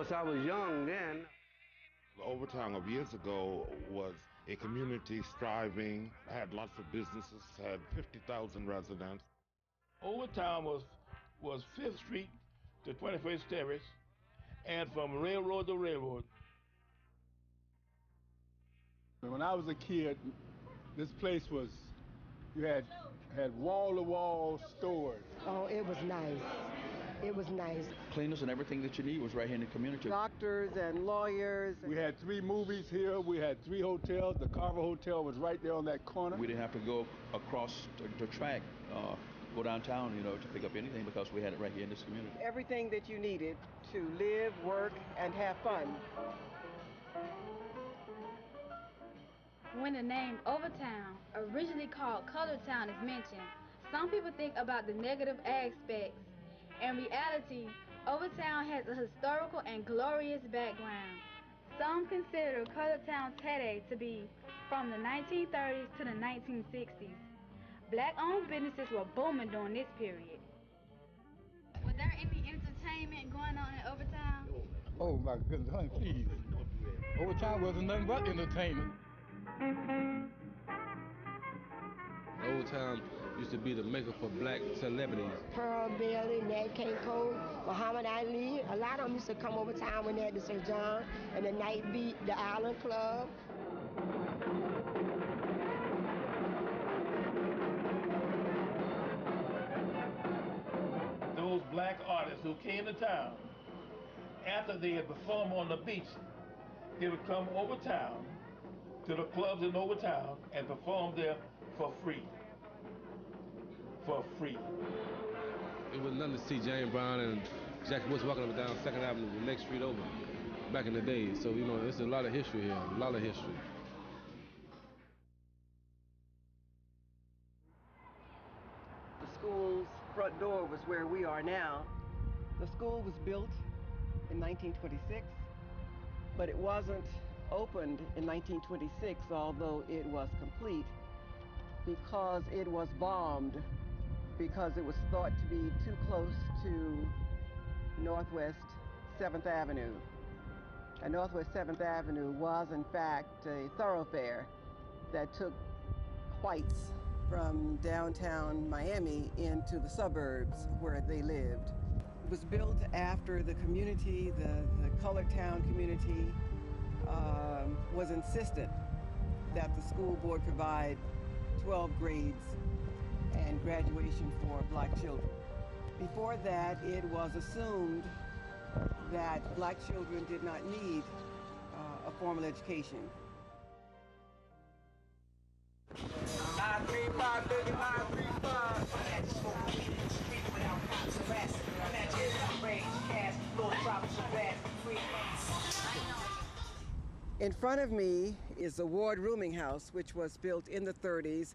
course, I was young then. The Overtown of years ago was a community striving, had lots of businesses, had 50,000 residents. Overtown was 5th Street to 21st Terrace, and from railroad to railroad. When I was a kid, this place was, you had wall-to-wall stores. Oh, it was nice. It was nice. Cleaners and everything that you need was right here in the community. Doctors and lawyers. We had 3 movies here. We had 3 hotels. The Carver Hotel was right there on that corner. We didn't have to go across the track, go downtown, to pick up anything because we had it right here in this community. Everything that you needed to live, work, and have fun. When the name Overtown, originally called Colored Town, is mentioned, some people think about the negative aspects. In reality, Overtown has a historical and glorious background. Some consider Colored Town's heyday to be from the 1930s to the 1960s. Black-owned businesses were booming during this period. Was there any entertainment going on in Overtown? Oh my goodness, honey, please. Overtown wasn't nothing but entertainment. Overtown used to be the maker for black celebrities. Pearl Bailey, Nat King Cole, Muhammad Ali. A lot of them used to come over town when they had the Sir John and the Night Beat, the Island Club. Those black artists who came to town, after they had performed on the beach, they would come over town to the clubs in Overtown and perform there for free. For free. It was nothing to see James Brown and Jack Woods walking up and down 2nd Avenue, the next street over, back in the day. So, there's a lot of history here, a lot of history. The school's front door was where we are now. The school was built in 1926, but it wasn't opened in 1926, although it was complete, because it was bombed, because it was thought to be too close to Northwest 7th Avenue. And Northwest 7th Avenue was, in fact, a thoroughfare that took whites from downtown Miami into the suburbs where they lived. It was built after the community, the Colored Town community, was insistent that the school board provide 12 grades and graduation for black children. Before that, it was assumed that black children did not need a formal education. In front of me is the Ward Rooming House, which was built in the 30s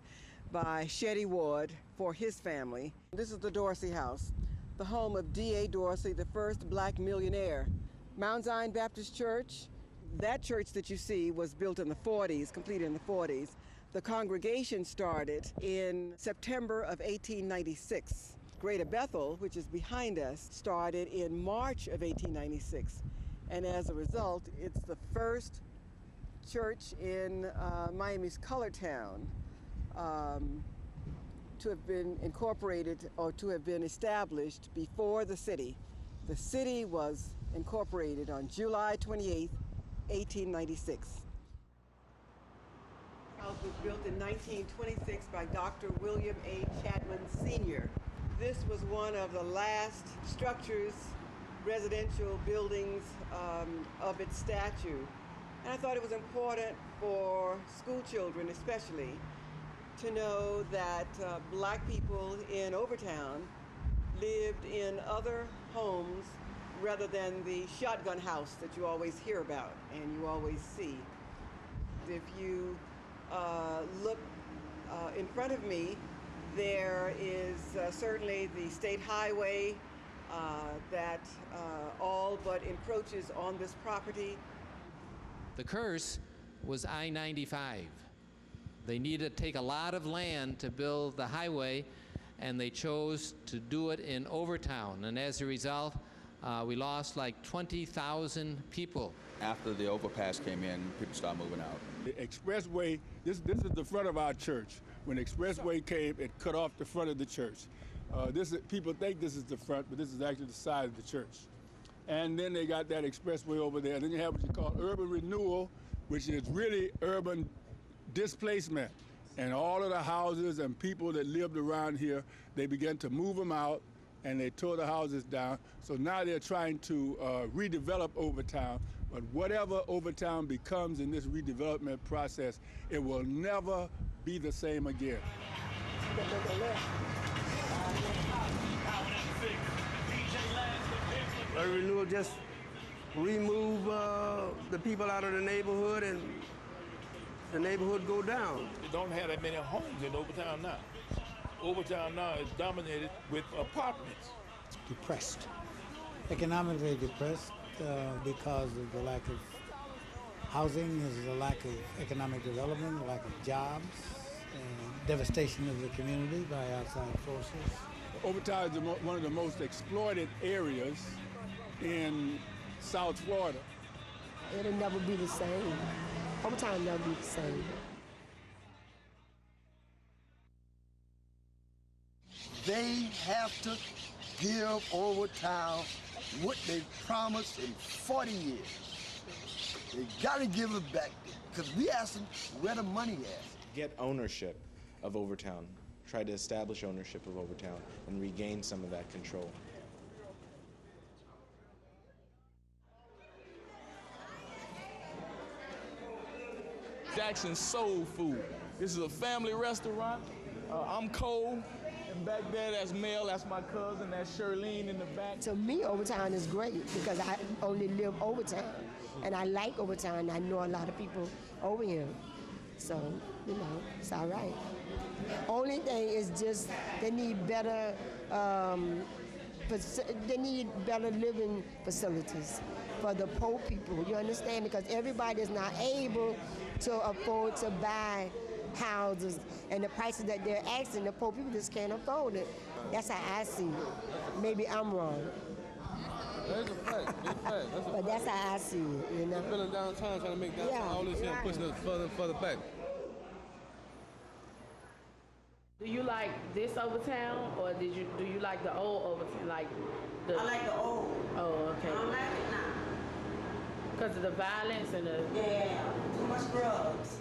by Shetty Ward for his family. This is the Dorsey House, the home of D.A. Dorsey, the first black millionaire. Mount Zion Baptist Church, that church that you see was built in the 40s, completed in the 40s. The congregation started in September of 1896. Greater Bethel, which is behind us, started in March of 1896. And as a result, it's the first church in Miami's Colored Town to have been incorporated or to have been established before the city. The city was incorporated on July 28, 1896. The house was built in 1926 by Dr. William A. Chapman Sr. This was one of the last structures, residential buildings of its stature. And I thought it was important for school children especially to know that black people in Overtown lived in other homes rather than the shotgun house that you always hear about and you always see. If you look in front of me, there is certainly the state highway that all but encroaches on this property. The curse was I-95. They needed to take a lot of land to build the highway, and they chose to do it in Overtown. And as a result, We lost like 20,000 people. After the overpass came in, people started moving out. The expressway, this is the front of our church. When the expressway came, it cut off the front of the church. People think this is the front, but this is actually the side of the church. And then they got that expressway over there. Then you have what you call urban renewal, which is really urban displacement. And all of the houses and people that lived around here, they began to move them out, and they tore the houses down. So now they're trying to redevelop Overtown. But whatever Overtown becomes in this redevelopment process, it will never be the same again. A renewal just remove the people out of the neighborhood, and the neighborhood go down. We don't have that many homes in Overtown now. Overtown now is dominated with apartments. Depressed, economically depressed because of the lack of housing, there's a lack of economic development, a lack of jobs, and devastation of the community by outside forces. Overtown is one of the most exploited areas in South Florida. It'll never be the same. Overtown will never be the same. They have to give Overtown what they promised in 40 years. They gotta give it back, because we asked them where the money is. Get ownership of Overtown. Try to establish ownership of Overtown and regain some of that control. Jackson's Soul Food. This is a family restaurant. I'm Cole, and back there, that's Mel, that's my cousin, that's Shirlene in the back. To me, Overtown is great because I only live Overtown, and I like Overtown. I know a lot of people over here, so, you know, it's all right. Only thing is just they need better, living facilities for the poor people, you understand? Because everybody is not able to afford to buy houses, and the prices that they're asking, the poor people just can't afford it. That's how I see it. Maybe I'm wrong. That's a fact, big fact. But that's how I see it, you know? They're building downtown, trying to make downtown all this here, pushing us further and further back. Do you like this Overtown, or do you like the old Overtown? I like the old. Oh, okay. I don't like it now. Because of the violence and the... Yeah, too much drugs.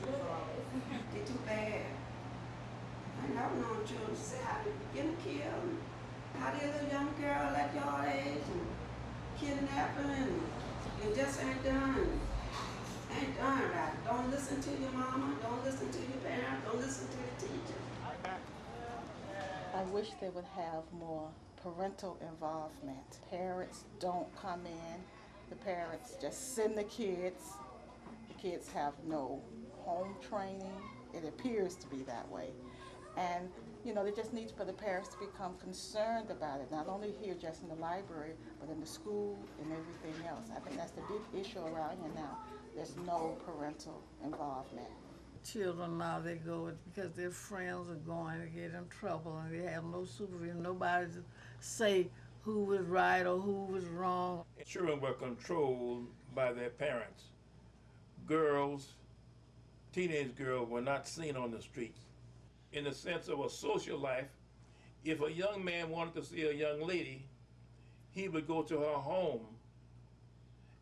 They're too bad. I never known children say how they getting killed. How they little young girl at your age and kidnapping, and it just ain't done. Ain't done right. Don't listen to your mama, don't listen to your parents, don't listen to the teacher. I wish they would have more parental involvement. Parents don't come in. The parents just send the kids. The kids have no home training. It appears to be that way. And, you know, they just need for the parents to become concerned about it, not only here just in the library, but in the school and everything else. I think that's the big issue around here now. There's no parental involvement. Children now, they go because their friends are going to get in trouble, and they have no supervision, nobody to say who was right or who was wrong. Children were controlled by their parents. Girls, teenage girls, were not seen on the streets. In the sense of a social life, if a young man wanted to see a young lady, he would go to her home.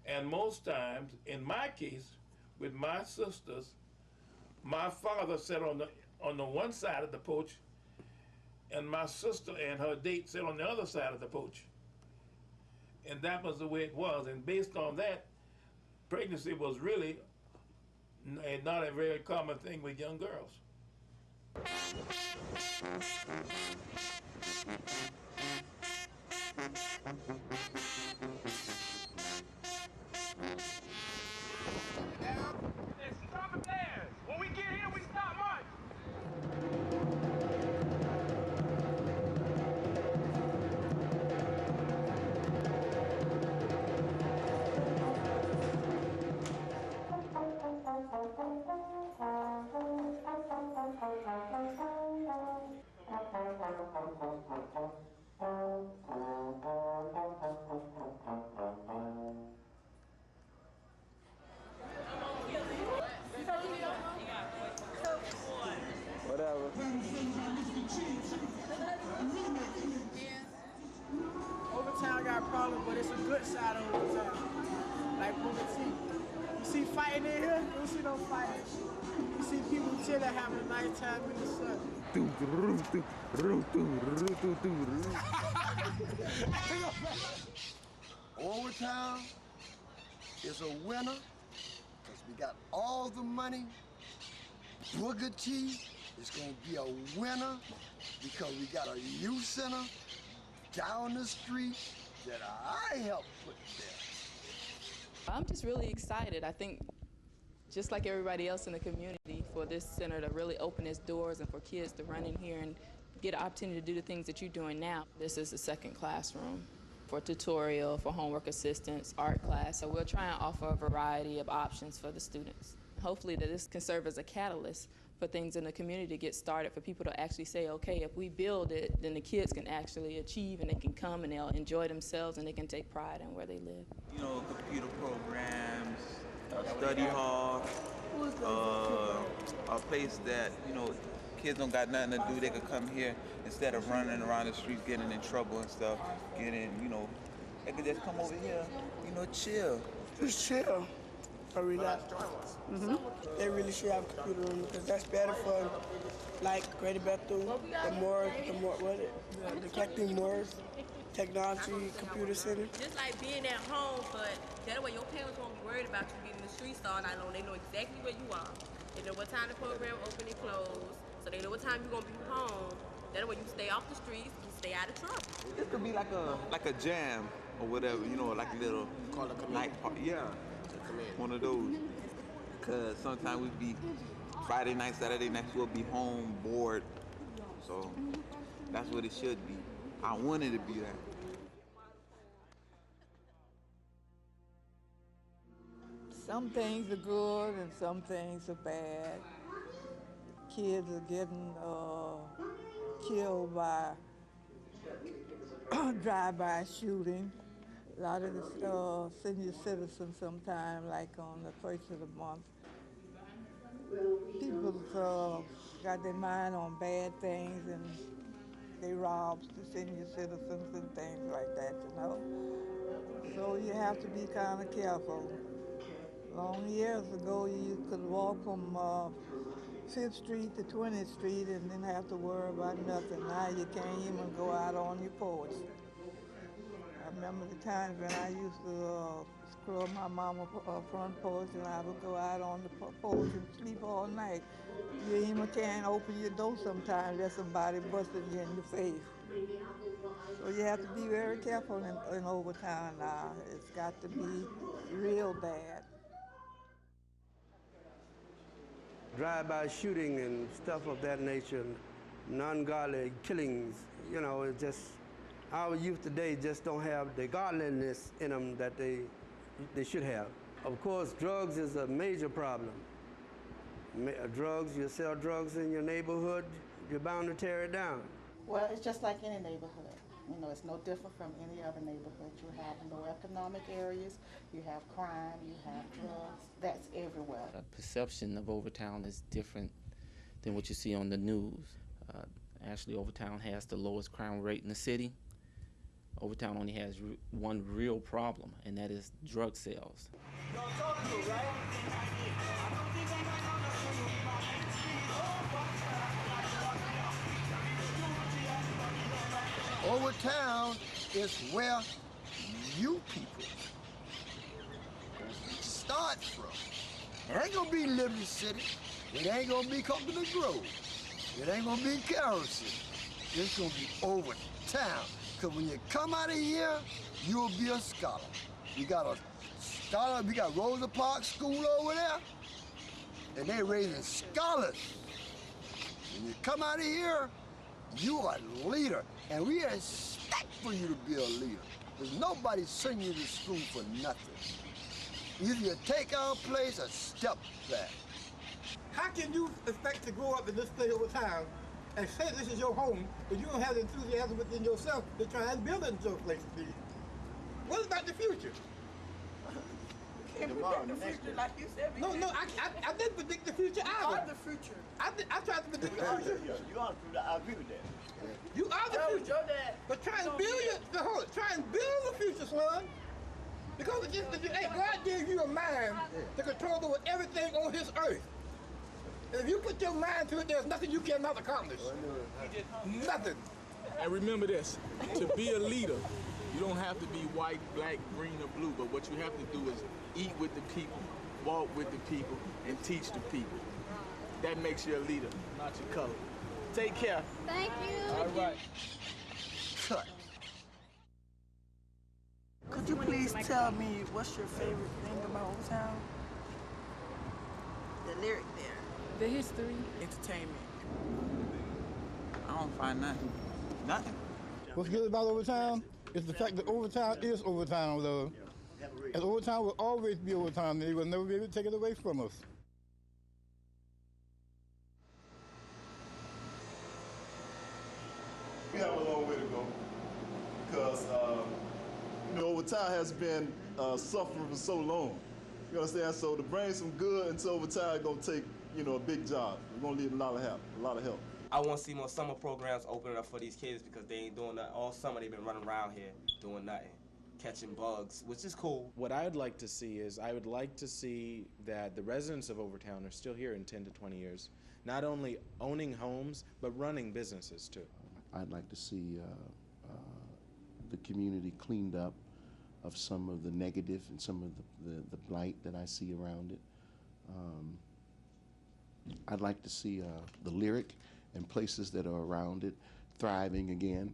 And most times, in my case, with my sisters, my father sat on the one side of the porch, and my sister and her date sat on the other side of the porch. And that was the way it was. And based on that, pregnancy was really not a very common thing with young girls. Stop it there! When we get here, we stop march! fight. You see people chilling, having a nice time in the sun. Overtown is a winner because we got all the money. Booker T is going to be a winner because we got a youth center down the street that I helped put there. I'm just really excited. I think just like everybody else in the community, for this center to really open its doors and for kids to run in here and get an opportunity to do the things that you're doing now. This is the second classroom for tutorial, for homework assistance, art class. So we'll try and offer a variety of options for the students. Hopefully that this can serve as a catalyst for things in the community to get started, for people to actually say, okay, if we build it, then the kids can actually achieve and they can come and they'll enjoy themselves and they can take pride in where they live. You know, computer programs, study hall, a place that, you know, kids don't got nothing to do. They could come here instead of running around the streets, getting in trouble and stuff, you know, they could just come over here, you know, chill. Just chill. Or relax. They really should have a computer room because that's better for, like, Greater Bethel, the collecting more technology computer center. Just like being at home, but that way your parents won't be worried about you being in the streets all night long. They know exactly where you are. They know what time the program open and close, so they know what time you're gonna be home. That way you stay off the streets, you stay out of trouble. This could be like a jam or whatever, you know, like a little night party. Yeah, one of those. Because sometimes we'd be Friday night, Saturday nights, we'll be home bored. So that's what it should be. I want it to be that. Some things are good and some things are bad. Kids are getting killed by drive-by shooting. A lot of the senior citizens sometimes, like on the first of the month, people got their mind on bad things and they rob the senior citizens and things like that, you know. So you have to be kind of careful. Long years ago, you could walk from 5th Street to 20th Street and didn't have to worry about nothing. Now you can't even go out on your porch. I remember the times when I used to scrub my mama's front porch and I would go out on the porch and sleep all night. You even can't open your door sometimes, there's somebody busting you in your face. So you have to be very careful in Overtown now. It's got to be real bad. Drive-by shooting and stuff of that nature, non-godly killings, you know, it's just, our youth today just don't have the godliness in them that they should have. Of course, drugs is a major problem. Drugs, you sell drugs in your neighborhood, you're bound to tear it down. Well, it's just like any neighborhood. You know, it's no different from any other neighborhood. You have low economic areas, you have crime, you have drugs. That's everywhere. The perception of Overtown is different than what you see on the news. Actually, Overtown has the lowest crime rate in the city. Overtown only has one real problem, and that is drug sales. Overtown is where you people start from. It ain't gonna be Liberty City. It ain't gonna be Coconut Grove. It ain't gonna be Carroll City. It's gonna be Overtown. Because when you come out of here, you'll be a scholar. We got a scholar, we got Rosa Parks School over there, and they're raising scholars. When you come out of here, you are a leader, and we expect for you to be a leader. There's nobody sending you to school for nothing. Either you take our place or step back. How can you expect to grow up in this place over time and say this is your home if you don't have the enthusiasm within yourself to try and build it into a place to be? What about the future? You can't predict the future like you said. I didn't predict the future either. You are the future. I tried to predict the future. You are the future. I agree with that. You are the future. But try and build the future, son. Because hey, God gave you a mind to control over everything on this earth. And if you put your mind to it, there's nothing you cannot accomplish. Nothing. And remember this, to be a leader, you don't have to be white, black, green, or blue, but what you have to do is eat with the people, walk with the people, and teach the people. That makes you a leader, not your color. Take care. Thank you. All right. Could you please tell me what's your favorite thing about Overtown? The lyric there. The history. Entertainment. I don't find nothing. Nothing. What's good about Overtown is the fact that Overtown is Overtown, though. And Overtown will always be Overtown. They will never be able to take it away from us. We have a long way to go because Overtown has been suffering for so long. You understand? So to bring some good into Overtown is going to take, a big job. We're going to need a lot of help. I want to see more summer programs opening up for these kids because they ain't doing that. All summer they've been running around here doing nothing, catching bugs, which is cool. What I would like to see is I would like to see that the residents of Overtown are still here in 10 to 20 years, not only owning homes, but running businesses too. I'd like to see the community cleaned up of some of the negative and some of the blight that I see around it. I'd like to see the lyric and places that are around it thriving again.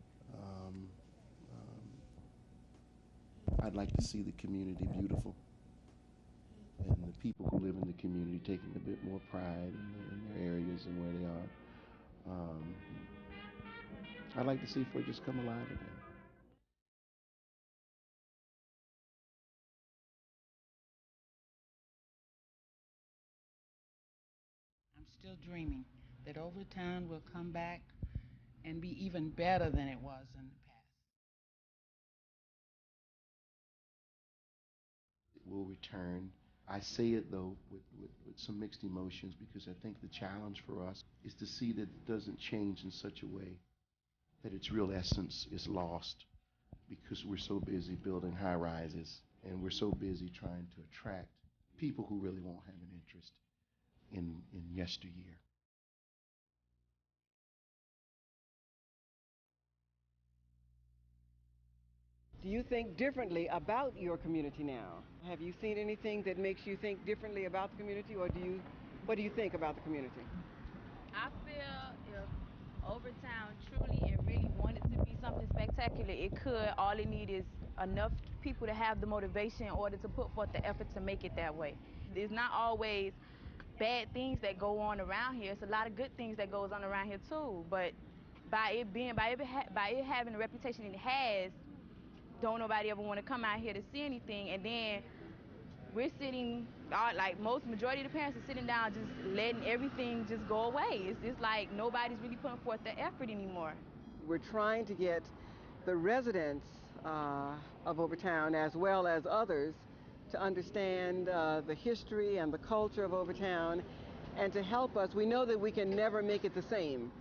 I'd like to see the community beautiful and the people who live in the community taking a bit more pride in their areas and where they are. I'd like to see Fort just come alive again. I'm still dreaming that Overtown will come back and be even better than it was in the past. It will return. I say it though with some mixed emotions because I think the challenge for us is to see that it doesn't change in such a way that its real essence is lost because we're so busy building high rises and we're so busy trying to attract people who really won't have an interest in yesteryear. Do you think differently about your community now? Have you seen anything that makes you think differently about the community, or what do you think about the community? I feel if Overtown truly and really wanted to be something spectacular, it could. All it needs is enough people to have the motivation in order to put forth the effort to make it that way. There's not always bad things that go on around here. It's a lot of good things that goes on around here too. But by it having the reputation it has, don't nobody ever want to come out here to see anything. And then we're sitting, like majority of the parents are sitting down just letting everything just go away. It's like nobody's really putting forth the effort anymore. We're trying to get the residents of Overtown, as well as others, to understand the history and the culture of Overtown, and to help us. We know that we can never make it the same.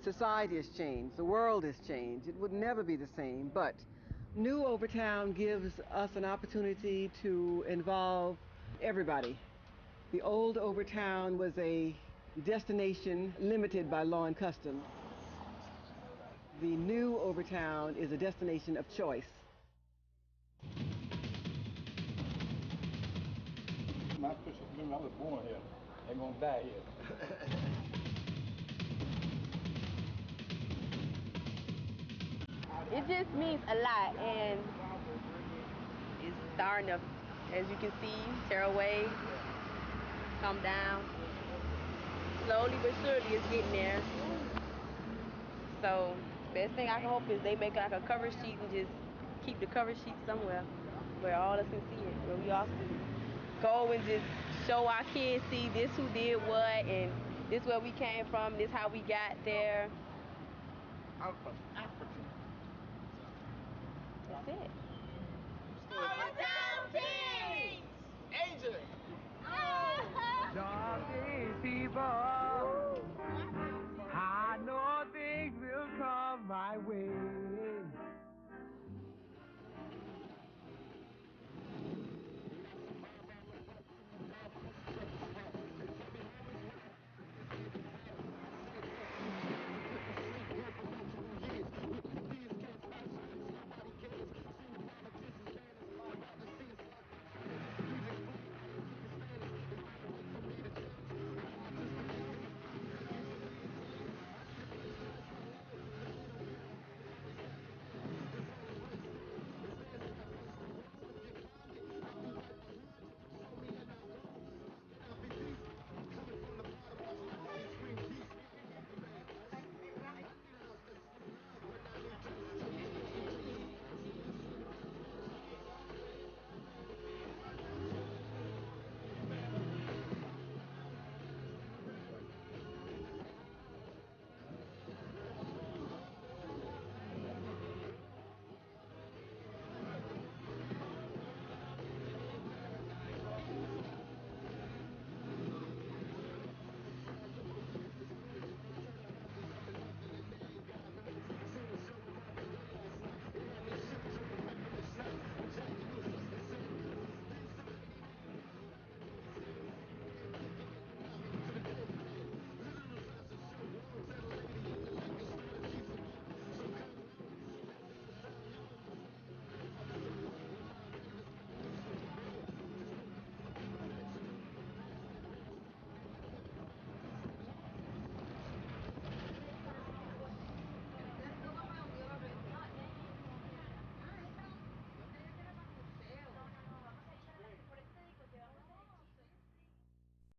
Society has changed, the world has changed. It would never be the same, but New Overtown gives us an opportunity to involve everybody. The old Overtown was a destination limited by law and custom. The new Overtown is a destination of choice. My pictures, remember I was born here. I'm gonna die here. It just means a lot, and it's starting to, as you can see, tear away, come down. Slowly but surely it's getting there. So, best thing I can hope is they make like a cover sheet and just keep the cover sheet somewhere where all of us can see it, where we all can go and just show our kids, see this who did what, and this where we came from, this how we got there. I'm from